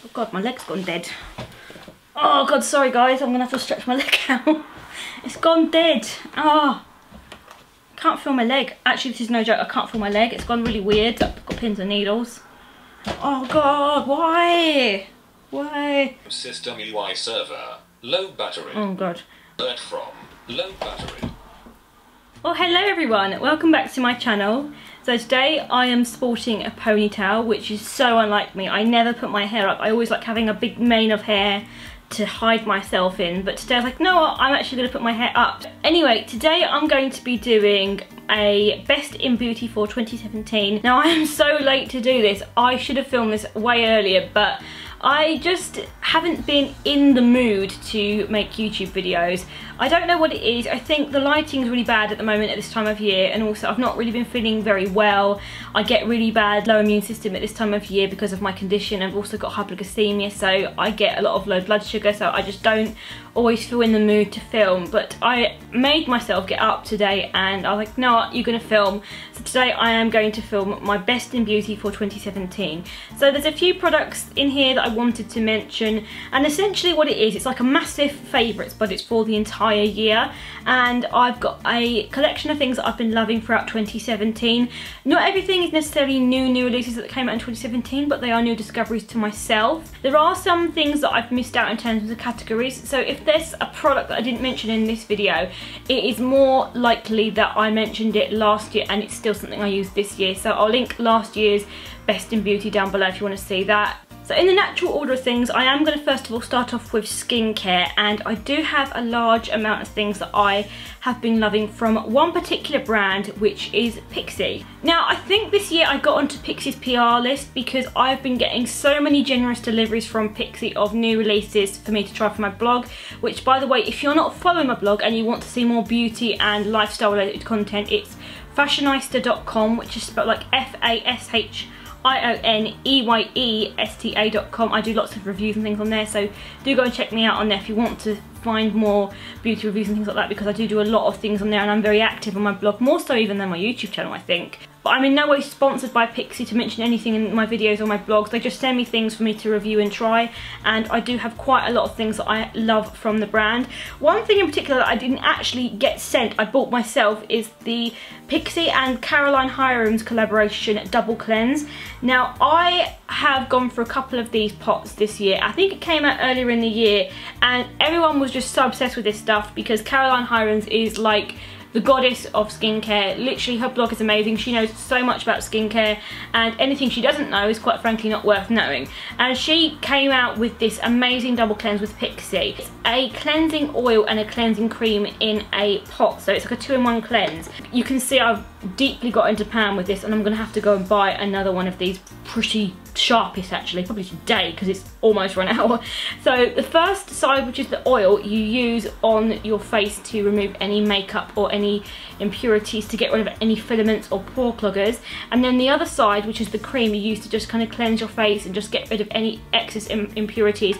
Oh god, my leg's gone dead. Oh god, sorry guys, I'm gonna have to stretch my leg out. It's gone dead. Oh, can't feel my leg. Actually, this is no joke, I can't feel my leg. It's gone really weird. I've got pins and needles. Oh god, why? Why? System UI server, low battery. Oh god. Alert from low battery. Well, hello everyone, welcome back to my channel. So today I am sporting a ponytail, which is so unlike me. I never put my hair up. I always like having a big mane of hair to hide myself in, but today I was like, no, I'm actually going to put my hair up. Anyway, today I'm going to be doing a Best in Beauty for 2017. Now I am so late to do this. I should have filmed this way earlier, but I just haven't been in the mood to make YouTube videos. I don't know what it is. I think the lighting is really bad at the moment at this time of year, and also I've not really been feeling very well. I get really bad low immune system at this time of year because of my condition. I've also got hypoglycemia, so I get a lot of low blood sugar, so I just don't always feel in the mood to film. But I made myself get up today and I was like, no, you're gonna film. So today I am going to film my Best in Beauty for 2017. So there's a few products in here that I wanted to mention, and essentially what it is, it's like a massive favourites, but it's for the entire year, and I've got a collection of things that I've been loving throughout 2017. Not everything is necessarily new releases that came out in 2017, but they are new discoveries to myself. There are some things that I've missed out in terms of the categories, so if there's a product that I didn't mention in this video, it is more likely that I mentioned it last year and it's still something I used this year. So I'll link last year's Best in Beauty down below if you want to see that. So in the natural order of things, I am going to first of all start off with skincare, and I do have a large amount of things that I have been loving from one particular brand, which is Pixi. Now I think this year I got onto Pixi's PR list because I've been getting so many generous deliveries from Pixi of new releases for me to try for my blog, which by the way, if you're not following my blog and you want to see more beauty and lifestyle related content, it's Fashioneyesta.com, which is spelled like Fashioneyesta.com. I do lots of reviews and things on there, so do go and check me out on there if you want to find more beauty reviews and things like that, because I do a lot of things on there and I'm very active on my blog, more so even than my YouTube channel, I think. But I'm in no way sponsored by Pixi to mention anything in my videos or my blogs. They just send me things for me to review and try, and I do have quite a lot of things that I love from the brand. One thing in particular that I didn't actually get sent, I bought myself, is the Pixi and Caroline Hirons collaboration Double Cleanse. Now I have gone for a couple of these pots this year. I think it came out earlier in the year and everyone was just so obsessed with this stuff because Caroline Hirons is like the goddess of skincare. Literally, her blog is amazing. She knows so much about skincare, and anything she doesn't know is quite frankly not worth knowing. And she came out with this amazing double cleanse with Pixi. It's a cleansing oil and a cleansing cream in a pot, so it's like a 2-in-1 cleanse. You can see I've deeply got into pan with this, and I'm gonna have to go and buy another one of these pretty sharpish actually, probably today because it's almost run out. So the first side, which is the oil, you use on your face to remove any makeup or any impurities, to get rid of any filaments or pore cloggers, and then the other side, which is the cream, you use to just kind of cleanse your face and just get rid of any excess impurities.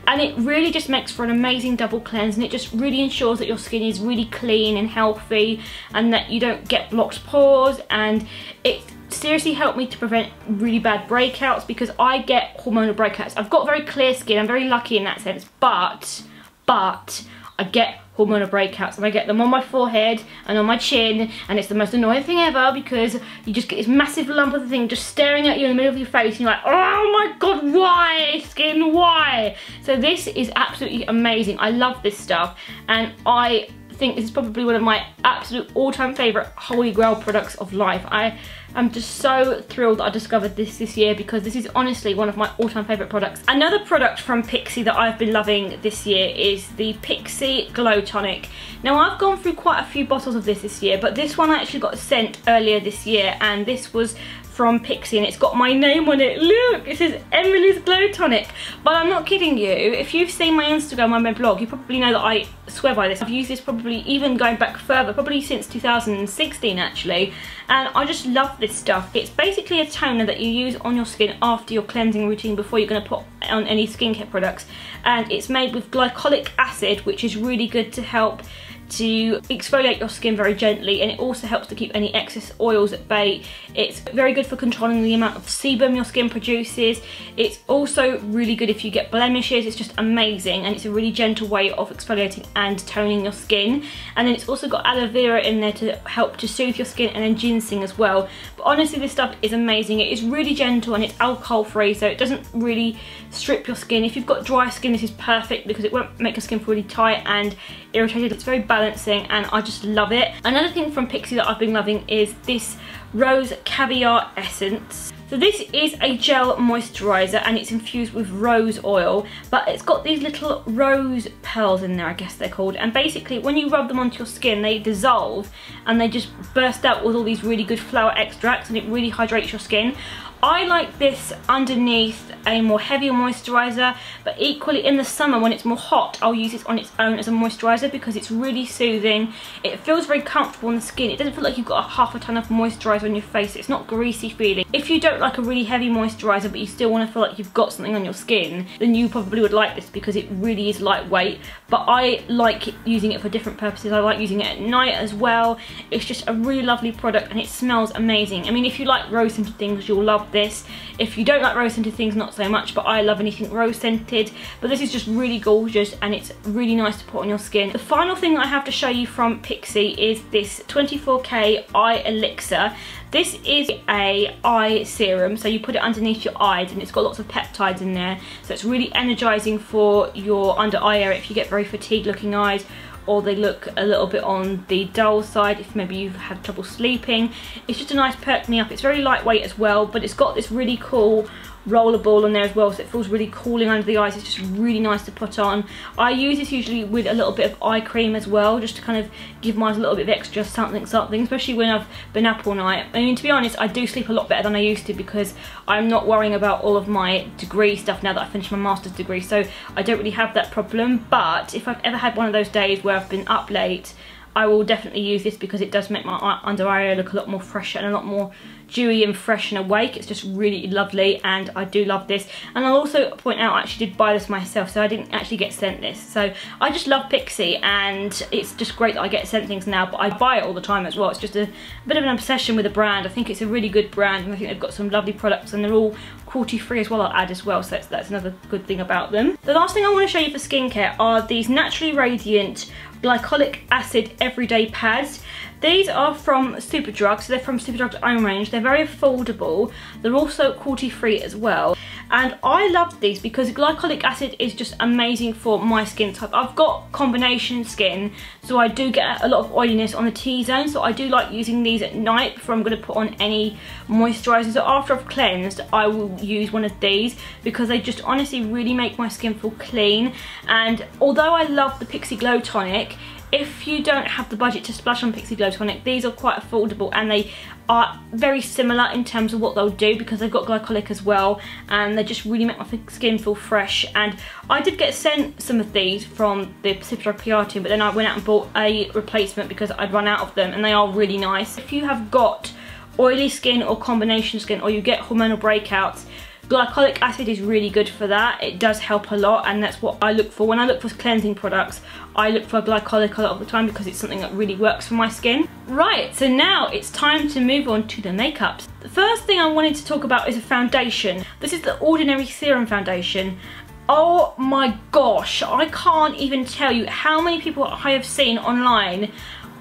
And it really just makes for an amazing double cleanse, and it just really ensures that your skin is really clean and healthy and that you don't get blocked pores, and it seriously helped me to prevent really bad breakouts because I get hormonal breakouts. I've got very clear skin, I'm very lucky in that sense, but I get hormonal breakouts, and I get them on my forehead and on my chin, and it's the most annoying thing ever because you just get this massive lump of the thing just staring at you in the middle of your face and you're like, oh my god, why skin, why? So this is absolutely amazing. I love this stuff, and I think this is probably one of my absolute all-time favourite holy grail products of life. I'm just so thrilled that I discovered this year because this is honestly one of my all-time favourite products. Another product from Pixi that I've been loving this year is the Pixi Glow Tonic. Now I've gone through quite a few bottles of this year, but this one I actually got sent earlier this year, and this was from Pixi, and it's got my name on it. Look, it says Emily's Glow Tonic. But I'm not kidding you. If you've seen my Instagram and my blog, you probably know that I swear by this. I've used this probably even going back further, probably since 2016 actually, and I just love this stuff. It's basically a toner that you use on your skin after your cleansing routine before you're going to put on any skincare products, and it's made with glycolic acid, which is really good to help to exfoliate your skin very gently, and it also helps to keep any excess oils at bay. It's very good for controlling the amount of sebum your skin produces. It's also really good if you get blemishes. It's just amazing, and it's a really gentle way of exfoliating and toning your skin. And then it's also got aloe vera in there to help to soothe your skin, and then ginseng as well. But honestly, this stuff is amazing. It is really gentle and it's alcohol free, so it doesn't really strip your skin. If you've got dry skin, this is perfect because it won't make your skin feel really tight and irritated. It's very balancing and I just love it. Another thing from Pixi that I've been loving is this Rose Caviar Essence. So this is a gel moisturiser and it's infused with rose oil, but it's got these little rose pearls in there, I guess they're called, and basically when you rub them onto your skin they dissolve and they just burst out with all these really good flower extracts, and it really hydrates your skin. I like this underneath a more heavier moisturiser, but equally in the summer when it's more hot, I'll use this on its own as a moisturiser because it's really soothing. It feels very comfortable on the skin. It doesn't feel like you've got a half a ton of moisturiser on your face. It's not greasy feeling. If you don't like a really heavy moisturiser but you still want to feel like you've got something on your skin, then you probably would like this because it really is lightweight. But I like using it for different purposes. I like using it at night as well. It's just a really lovely product and it smells amazing. I mean, if you like rose scented things, you'll love this. If you don't like rose scented things, not so much, but I love anything rose scented. But this is just really gorgeous and it's really nice to put on your skin. The final thing that I have to show you from Pixi is this 24K eye elixir. This is a eye serum, so you put it underneath your eyes and it's got lots of peptides in there, so it's really energizing for your under eye area if you get very fatigued looking eyes, or they look a little bit on the dull side if maybe you've had trouble sleeping. It's just a nice perk me up. It's very lightweight as well, but it's got this really cool roller ball on there as well, so it feels really cooling under the eyes. It's just really nice to put on. I use this usually with a little bit of eye cream as well, just to kind of give mine a little bit of extra something, especially when I've been up all night. I mean, to be honest, I do sleep a lot better than I used to because I'm not worrying about all of my degree stuff now that I finished my master's degree, so I don't really have that problem. But if I've ever had one of those days where I've been up late, I will definitely use this because it does make my under eye area look a lot more fresher and a lot more dewy and fresh and awake. It's just really lovely and I do love this. And I'll also point out I actually did buy this myself, so I didn't actually get sent this. So I just love Pixi and it's just great that I get sent things now, but I buy it all the time as well. It's just a bit of an obsession with the brand. I think it's a really good brand and I think they've got some lovely products and they're all cruelty free as well, I'll add as well, so that's another good thing about them. The last thing I want to show you for skincare are these Naturally Radiant Glycolic Acid Everyday Pads. These are from Superdrug, so they're from Superdrug's own range. They're very affordable. They're also cruelty free as well. And I love these because glycolic acid is just amazing for my skin type. I've got combination skin, so I do get a lot of oiliness on the T-zone, so I do like using these at night before I'm going to put on any moisturiser. So after I've cleansed, I will use one of these because they just honestly really make my skin feel clean. And although I love the Pixi Glow Tonic, if you don't have the budget to splash on Pixi Glow Tonic, these are quite affordable and they are very similar in terms of what they'll do because they've got glycolic as well, and they just really make my skin feel fresh. And I did get sent some of these from the Superdrug PR team, but then I went out and bought a replacement because I'd run out of them, and they are really nice. If you have got oily skin or combination skin, or you get hormonal breakouts, glycolic acid is really good for that. It does help a lot, and that's what I look for. When I look for cleansing products, I look for glycolic a lot of the time because it's something that really works for my skin. Right, so now it's time to move on to the makeups. The first thing I wanted to talk about is a foundation. This is the Ordinary Serum Foundation. Oh my gosh, I can't even tell you how many people I have seen online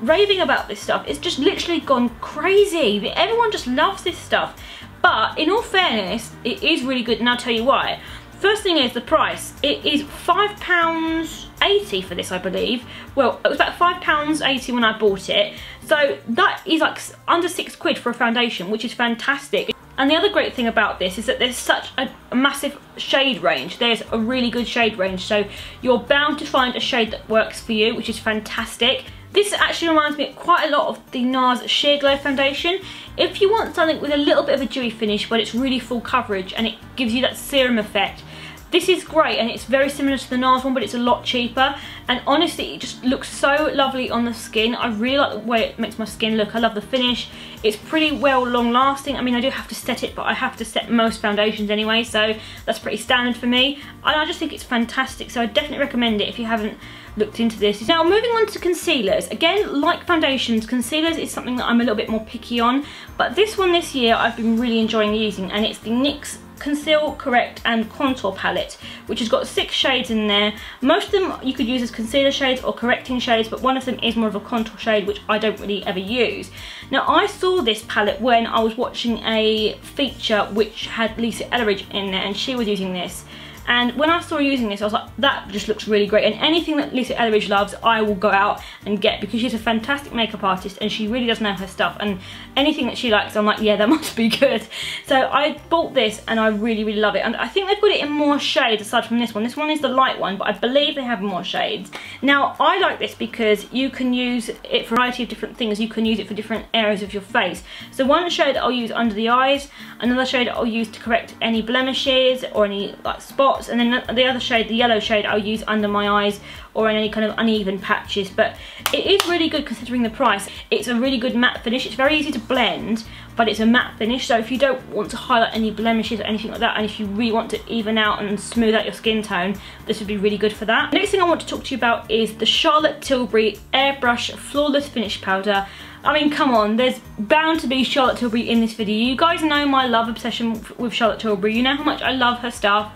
raving about this stuff. It's just literally gone crazy. Everyone just loves this stuff. But in all fairness, it is really good, and I'll tell you why. First thing is the price. It is £5.80 for this, I believe. Well, it was about £5.80 when I bought it. So that is like under £6 for a foundation, which is fantastic. And the other great thing about this is that there's such a massive shade range. There's a really good shade range, so you're bound to find a shade that works for you, which is fantastic. This actually reminds me quite a lot of the NARS Sheer Glow Foundation. If you want something with a little bit of a dewy finish but it's really full coverage and it gives you that serum effect, This is great, and it's very similar to the NARS one, but it's a lot cheaper, and honestly it just looks so lovely on the skin. I really like the way it makes my skin look. I love the finish. It's pretty well long lasting. I mean, I do have to set it, but I have to set most foundations anyway, so that's pretty standard for me, and I just think it's fantastic, so I definitely recommend it if you haven't looked into this. Now moving on to concealers. Again, like foundations, concealers is something that I'm a little bit more picky on, but this one this year I've been really enjoying using, and it's the NYX Conceal, Correct and Contour palette, which has got 6 shades in there. Most of them you could use as concealer shades or correcting shades, but one of them is more of a contour shade, which I don't really ever use. Now I saw this palette when I was watching a feature which had Lisa Elleridge in there, and she was using this. And when I saw her using this, I was like, that just looks really great. And anything that Lisa Elleridge loves, I will go out and get, because she's a fantastic makeup artist and she really does know her stuff. And anything that she likes, I'm like, yeah, that must be good. So I bought this and I really, really love it. And I think they've got it in more shades aside from this one. This one is the light one, but I believe they have more shades. Now, I like this because you can use it for a variety of different things. You can use it for different areas of your face. So one shade I'll use under the eyes, another shade I'll use to correct any blemishes or any like spots, and then the other shade, the yellow shade, I'll use under my eyes or in any kind of uneven patches. But it is really good considering the price. It's a really good matte finish. It's very easy to blend, but it's a matte finish, so if you don't want to highlight any blemishes or anything like that, and if you really want to even out and smooth out your skin tone, this would be really good for that. The next thing I want to talk to you about is the Charlotte Tilbury Airbrush Flawless Finish Powder. I mean, come on, there's bound to be Charlotte Tilbury in this video. You guys know my love obsession with Charlotte Tilbury. You know how much I love her stuff,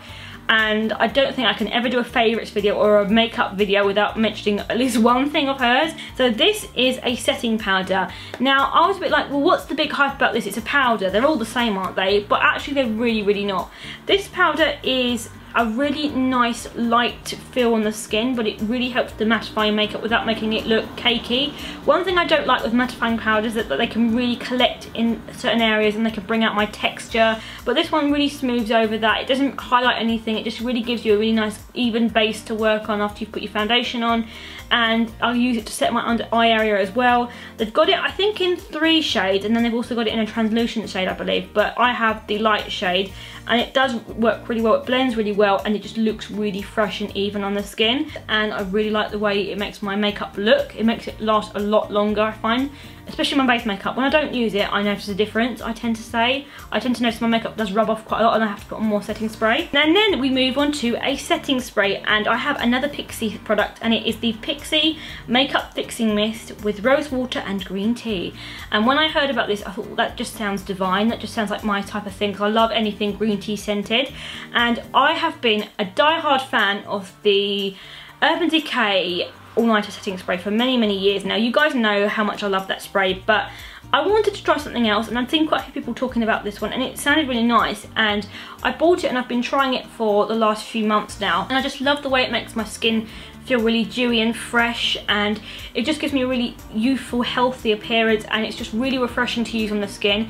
and I don't think I can ever do a favourites video or a makeup video without mentioning at least one thing of hers. So this is a setting powder. Now, I was a bit like, well, what's the big hype about this? It's a powder. They're all the same, aren't they? But actually, they're really, really not. This powder is a really nice light feel on the skin, but it really helps to mattify makeup without making it look cakey. One thing I don't like with mattifying powders is that they can really collect in certain areas and they can bring out my texture, but this one really smooths over that. It doesn't highlight anything, it just really gives you a really nice even base to work on after you've put your foundation on. And I'll use it to set my under eye area as well. They've got it, I think, in 3 shades, and then they've also got it in a translucent shade, I believe, but I have the light shade, and it does work really well. It blends really well, and it just looks really fresh and even on the skin, and I really like the way it makes my makeup look. It makes it last a lot longer, I find, especially my base makeup. When I don't use it, I notice a difference, I tend to notice my makeup does rub off quite a lot, and I have to put on more setting spray. And then we move on to a setting spray, and I have another Pixi product, and it is the Pixi Makeup Fixing Mist with rose water and green tea. And when I heard about this, I thought, that just sounds divine. That just sounds like my type of thing, because I love anything green tea scented. And I have been a die-hard fan of the Urban Decay All-Nighter Setting Spray for many, many years now. You guys know how much I love that spray, but I wanted to try something else, and I've seen quite a few people talking about this one, and it sounded really nice, and I bought it and I've been trying it for the last few months now, and I just love the way it makes my skin feel really dewy and fresh, and it just gives me a really youthful, healthy appearance, and it's just really refreshing to use on the skin.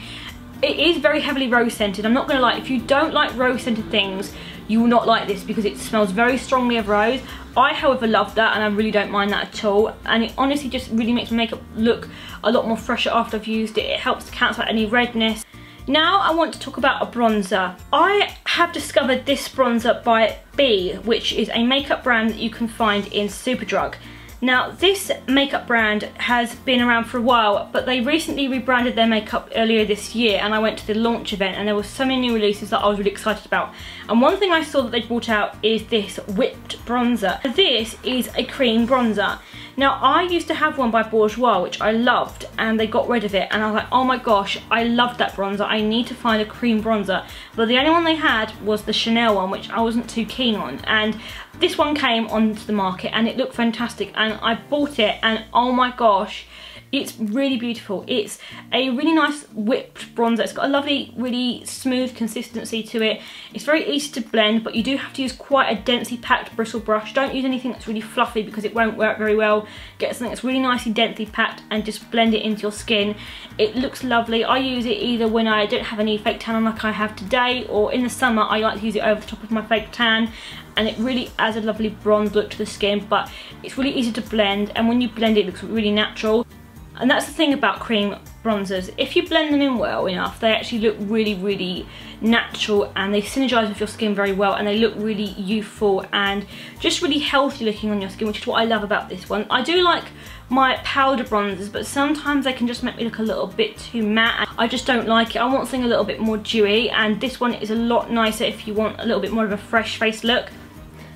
It is very heavily rose scented. I'm not gonna lie, if you don't like rose scented things, you will not like this because it smells very strongly of rose. I, however, love that, and I really don't mind that at all, and it honestly just really makes my makeup look a lot more fresher after I've used it. It helps to cancel out any redness. Now I want to talk about a bronzer. I have discovered this bronzer by B, which is a makeup brand that you can find in Superdrug. Now, this makeup brand has been around for a while, but they recently rebranded their makeup earlier this year, and I went to the launch event, and there were so many new releases that I was really excited about. And one thing I saw that they brought out is this whipped bronzer. This is a cream bronzer. Now, I used to have one by Bourjois, which I loved, and they got rid of it, and I was like, oh my gosh, I loved that bronzer. I need to find a cream bronzer. But the only one they had was the Chanel one, which I wasn't too keen on, and this one came onto the market and it looked fantastic, and I bought it, and oh my gosh, it's really beautiful. It's a really nice whipped bronzer. It's got a lovely, really smooth consistency to it. It's very easy to blend, but you do have to use quite a densely packed bristle brush. Don't use anything that's really fluffy because it won't work very well. Get something that's really nicely densely packed and just blend it into your skin. It looks lovely. I use it either when I don't have any fake tan on like I have today, or in the summer I like to use it over the top of my fake tan, and it really adds a lovely bronze look to the skin, but it's really easy to blend, and when you blend it, it looks really natural. And that's the thing about cream bronzers. If you blend them in well enough, they actually look really, really natural, and they synergize with your skin very well, and they look really youthful and just really healthy looking on your skin, which is what I love about this one. I do like my powder bronzers, but sometimes they can just make me look a little bit too matte. I just don't like it. I want something a little bit more dewy, and this one is a lot nicer if you want a little bit more of a fresh face look.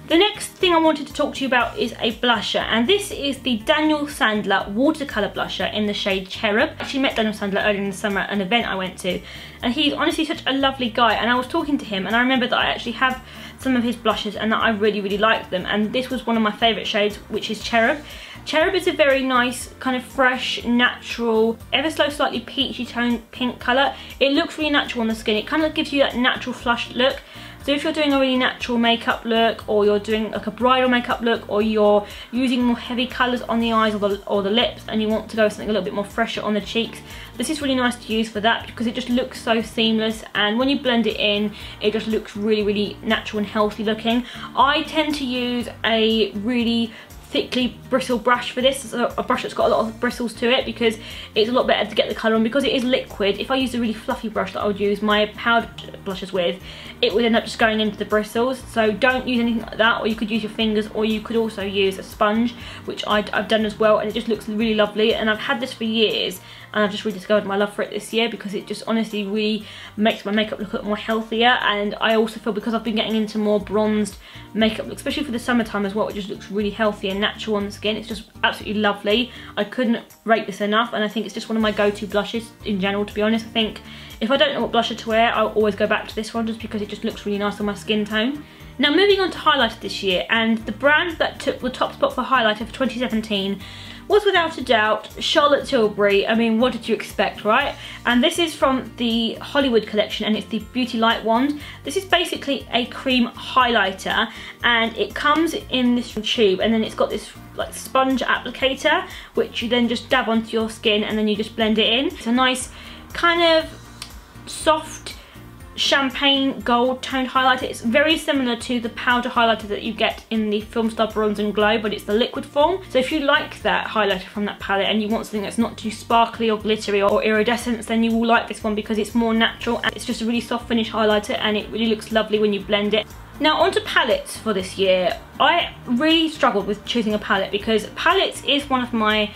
The next thing I wanted to talk to you about is a blusher, and this is the Daniel Sandler watercolour blusher in the shade Cherub. I actually met Daniel Sandler earlier in the summer at an event I went to, and he's honestly such a lovely guy, and I was talking to him and I remember that I actually have some of his blushes and that I really, really like them, and this was one of my favourite shades, which is Cherub. Cherub is a very nice, kind of fresh, natural, ever so slightly peachy toned pink colour. It looks really natural on the skin. It kind of gives you that natural flushed look. So if you're doing a really natural makeup look, or you're doing like a bridal makeup look, or you're using more heavy colours on the eyes or the lips, and you want to go with something a little bit more fresher on the cheeks, this is really nice to use for that, because it just looks so seamless, and when you blend it in, it just looks really, really natural and healthy looking. I tend to use a really thickly bristle brush for this. It's a brush that's got a lot of bristles to it, because it's a lot better to get the colour on, because it is liquid. If I used a really fluffy brush that I would use my powder blushes with, it would end up just going into the bristles. So don't use anything like that, or you could use your fingers, or you could also use a sponge, which I've done as well, and it just looks really lovely. And I've had this for years, and I've just rediscovered my love for it this year, because it just honestly really makes my makeup look a lot more healthier. And I also feel, because I've been getting into more bronzed makeup, especially for the summertime as well, it just looks really healthy and natural on the skin. It's just absolutely lovely. I couldn't rate this enough, and I think it's just one of my go-to blushes in general, to be honest. I think if I don't know what blusher to wear, I'll always go back to this one, just because it just looks really nice on my skin tone. Now moving on to highlighter this year, and the brand that took the top spot for highlighter for 2017 was without a doubt Charlotte Tilbury. I mean, what did you expect, right? And this is from the Hollywood collection, and it's the Beauty Light Wand. This is basically a cream highlighter, and it comes in this tube, and then it's got this like sponge applicator, which you then just dab onto your skin, and then you just blend it in. It's a nice kind of soft champagne gold toned highlighter. It's very similar to the powder highlighter that you get in the Film Star Bronze and Glow, but it's the liquid form. So if you like that highlighter from that palette, and you want something that's not too sparkly or glittery or iridescent, then you will like this one, because it's more natural, and it's just a really soft finish highlighter, and it really looks lovely when you blend it. Now onto palettes for this year. I really struggled with choosing a palette, because palettes is one of my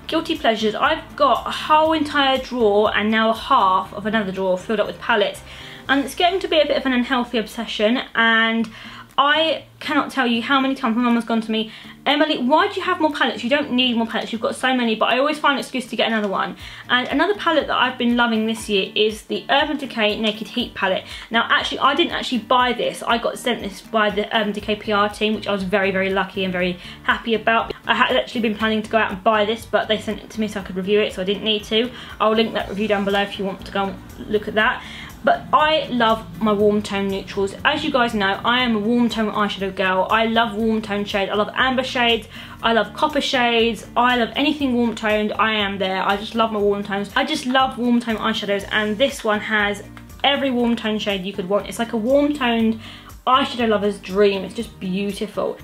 guilty pleasures. I've got a whole entire drawer, and now a half of another drawer filled up with palettes, and it's getting to be a bit of an unhealthy obsession. And I cannot tell you how many times my mum has gone to me, Emily, why do you have more palettes? You don't need more palettes, you've got so many. But I always find an excuse to get another one. And another palette that I've been loving this year is the Urban Decay Naked Heat palette. Now actually, I didn't actually buy this. I got sent this by the Urban Decay PR team, which I was very, very lucky and very happy about. I had actually been planning to go out and buy this, but they sent it to me so I could review it, so I didn't need to. I'll link that review down below if you want to go and look at that. But I love my warm tone neutrals. As you guys know, I am a warm tone eyeshadow girl. I love warm tone shades. I love amber shades. I love copper shades. I love anything warm toned. I am there. I just love my warm tones. I just love warm tone eyeshadows, and this one has every warm tone shade you could want. It's like a warm toned eyeshadow lover's dream. It's just beautiful.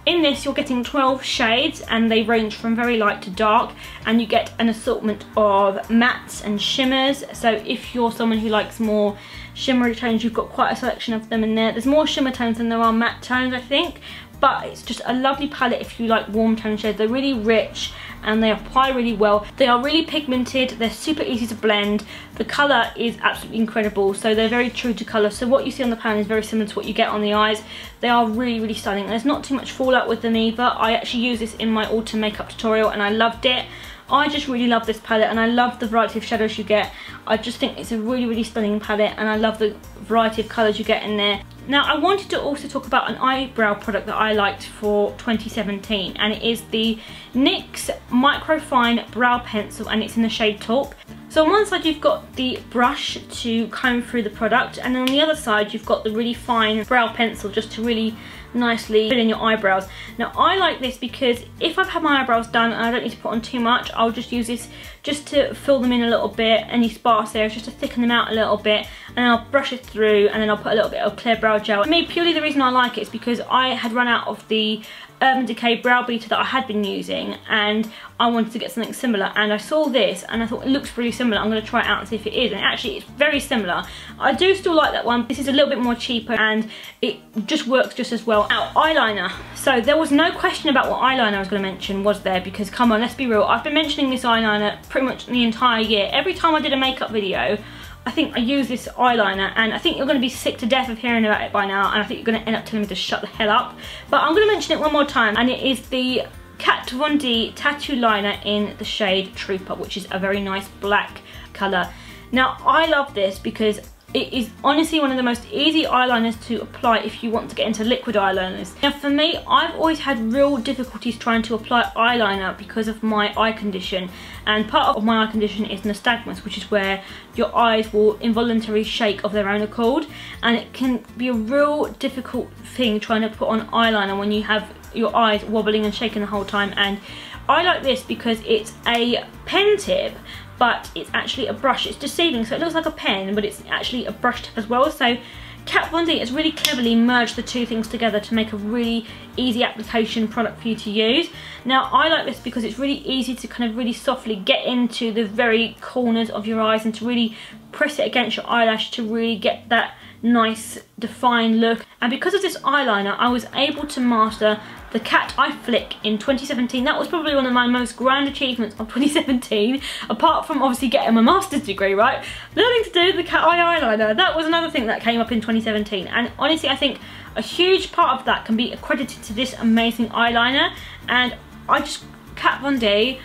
In this, you're getting 12 shades, and they range from very light to dark, and you get an assortment of mattes and shimmers. So if you're someone who likes more shimmery tones, you've got quite a selection of them in there. There's more shimmer tones than there are matte tones, I think, but it's just a lovely palette if you like warm tone shades. They're really rich, and they apply really well. They are really pigmented, they're super easy to blend. The colour is absolutely incredible, so they're very true to colour. So what you see on the pan is very similar to what you get on the eyes. They are really, really stunning. There's not too much fallout with them either. I actually used this in my autumn makeup tutorial, and I loved it. I just really love this palette, and I love the variety of shadows you get. I just think it's a really, really stunning palette, and I love the variety of colours you get in there. Now I wanted to also talk about an eyebrow product that I liked for 2017, and it is the NYX Microfine Brow Pencil, and it's in the shade Taupe. So on one side you've got the brush to comb through the product, and on the other side you've got the really fine brow pencil just to really nicely fill in your eyebrows. Now I like this because if I've had my eyebrows done and I don't need to put on too much, I'll just use this just to fill them in a little bit, any sparse areas, just to thicken them out a little bit, and then I'll brush it through, and then I'll put a little bit of clear brow gel. For me, purely the reason I like it is because I had run out of the Urban Decay brow beater that I had been using, and I wanted to get something similar, and I saw this and I thought it looks really similar. I'm going to try it out and see if it is, and actually it's very similar. I do still like that one. This is a little bit more cheaper and it just works just as well. Now, eyeliner. So there was no question about what eyeliner I was going to mention, was there? Because come on, let's be real, I've been mentioning this eyeliner pretty much the entire year. Every time I did a makeup video, I think I use this eyeliner, and I think you're going to be sick to death of hearing about it by now, and I think you're going to end up telling me to shut the hell up. But I'm going to mention it one more time, and it is the Kat Von D Tattoo Liner in the shade Trooper, which is a very nice black colour. Now, I love this because it is honestly one of the most easy eyeliners to apply if you want to get into liquid eyeliners. Now for me, I've always had real difficulties trying to apply eyeliner because of my eye condition, and part of my eye condition is nystagmus, which is where your eyes will involuntarily shake of their own accord, and it can be a real difficult thing trying to put on eyeliner when you have your eyes wobbling and shaking the whole time. And I like this because it's a pen tip, but it's actually a brush. It's deceiving, so it looks like a pen, but it's actually a brush tip as well. So Kat Von D has really cleverly merged the two things together to make a really easy application product for you to use. Now I like this because it's really easy to kind of really softly get into the very corners of your eyes and to really press it against your eyelash to really get that nice defined look. And because of this eyeliner, I was able to master the Cat Eye Flick in 2017. That was probably one of my most grand achievements of 2017, apart from obviously getting my master's degree, right? Learning to do the Cat Eye eyeliner, that was another thing that came up in 2017. And honestly, I think a huge part of that can be accredited to this amazing eyeliner. And I just, Kat Von D,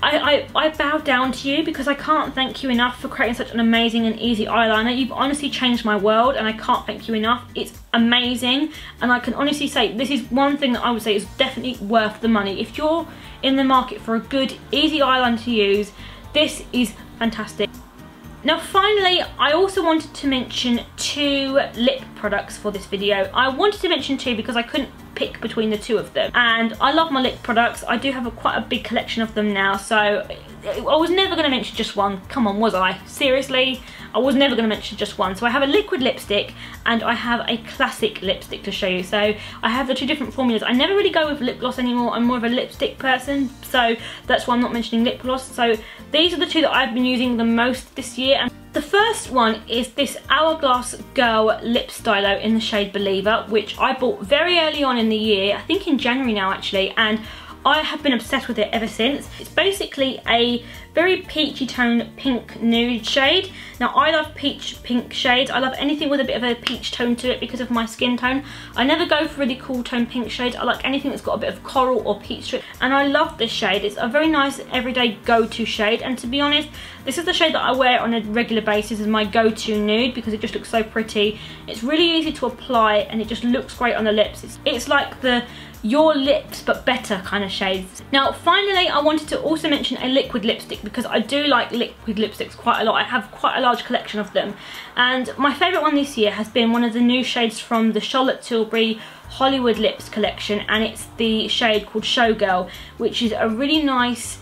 I bow down to you because I can't thank you enough for creating such an amazing and easy eyeliner. You've honestly changed my world, and I can't thank you enough. It's amazing, and I can honestly say this is one thing that I would say is definitely worth the money. If you're in the market for a good, easy eyeliner to use, this is fantastic. Now finally, I also wanted to mention 2 lip products for this video. I wanted to mention 2 because I couldn't pick between the 2 of them, and I love my lip products. I do have quite a big collection of them now, so I was never going to mention just one. Come on, was I? Seriously? I was never going to mention just one. So I have a liquid lipstick and I have a classic lipstick to show you. So I have the 2 different formulas. I never really go with lip gloss anymore. I'm more of a lipstick person, so that's why I'm not mentioning lip gloss. So these are the 2 that I've been using the most this year. And the first one is this Hourglass Girl Lip Stylo in the shade Believer, which I bought very early on in the year, I think in January now actually, and I have been obsessed with it ever since. It's basically a very peachy tone pink nude shade. Now I love peach pink shades. I love anything with a bit of a peach tone to it because of my skin tone. I never go for really cool tone pink shades. I like anything that's got a bit of coral or peach to it, and I love this shade. It's a very nice everyday go-to shade, and to be honest, this is the shade that I wear on a regular basis as my go-to nude because it just looks so pretty. It's really easy to apply and it just looks great on the lips. It's like the your lips but better kind of shades. Now finally, I wanted to also mention a liquid lipstick because I do like liquid lipsticks quite a lot. I have quite a large collection of them, and my favourite one this year has been one of the new shades from the Charlotte Tilbury Hollywood Lips collection, and it's the shade called Showgirl, which is a really nice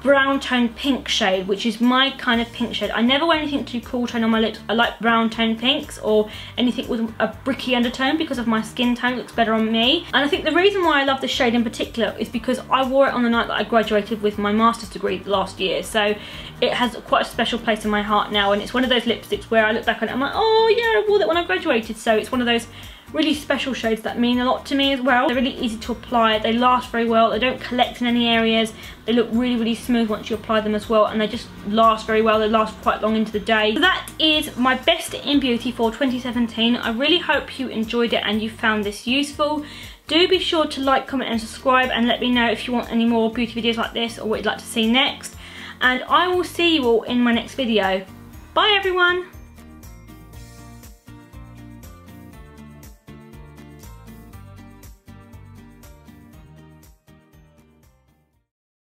brown tone pink shade, which is my kind of pink shade. I never wear anything too cool tone on my lips. I like brown tone pinks or anything with a bricky undertone because of my skin tone. It looks better on me. And I think the reason why I love this shade in particular is because I wore it on the night that I graduated with my master's degree last year, so it has quite a special place in my heart now, and it's one of those lipsticks where I look back on it, I'm like, oh yeah, I wore that when I graduated. So it's one of those really special shades that mean a lot to me as well. They're really easy to apply, they last very well, they don't collect in any areas, they look really, really smooth once you apply them as well, and they just last very well. They last quite long into the day. So that is my best in beauty for 2017. I really hope you enjoyed it and you found this useful. Do be sure to like, comment and subscribe, and let me know if you want any more beauty videos like this or what you'd like to see next. And I will see you all in my next video. Bye everyone!